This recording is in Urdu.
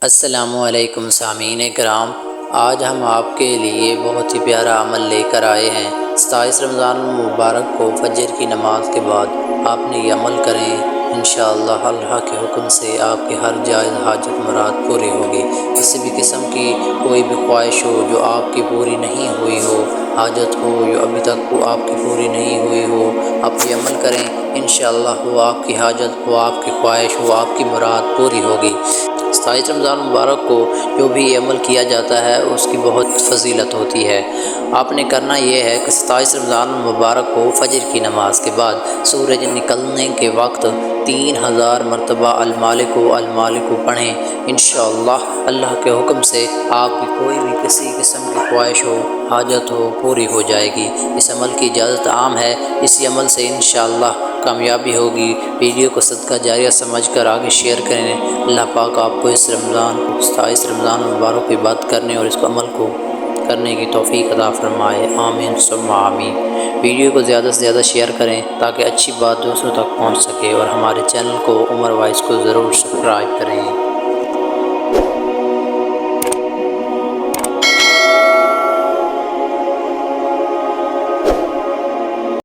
السلام علیکم سامعین کرام، آج ہم آپ کے لیے بہت ہی پیارا عمل لے کر آئے ہیں۔ 27 رمضان المبارک کو فجر کی نماز کے بعد آپ نے یہ عمل کریں، انشاءاللہ اللہ کے حکم سے آپ کی ہر جائز حاجت مراد پوری ہوگی۔ کسی بھی قسم کی کوئی بھی خواہش ہو جو آپ کی پوری نہیں ہوئی ہو، حاجت ہو جو ابھی تک وہ آپ کی پوری نہیں ہوئی ہو، آپ یہ عمل کریں، انشاءاللہ وہ آپ کی حاجت، وہ آپ کی خواہش، وہ آپ کی مراد پوری ہوگی۔ 27 رمضان مبارک کو جو بھی یہ عمل کیا جاتا ہے اس کی بہت فضیلت ہوتی ہے۔ آپ نے کرنا یہ ہے کہ 27 رمضان مبارک کو فجر کی نماز کے بعد سورج نکلنے کے وقت 3000 مرتبہ المالک المالک پڑھیں۔ انشاءاللہ اللہ کے حکم سے آپ کی کوئی بھی کسی قسم کی خواہش ہو، حاجت ہو، پوری ہو جائے گی۔ اس عمل کی اجازت عام ہے، اسی عمل سے انشاءاللہ کامیابی ہوگی۔ ویڈیو کو صدقہ جاریہ سمجھ کر آگے شیئر کریں۔ اللہ پاک آپ کو اس رمضان 27 رمضان مبارک کی بات کرنے اور اس کو عمل کو کرنے کی توفیق عطا فرمائے، آمین ثم آمین۔ ویڈیو کو زیادہ سے زیادہ شیئر کریں تاکہ اچھی بات دوسروں تک پہنچ سکے، اور ہمارے چینل کو عمر وائس کو ضرور سبسکرائب کریں۔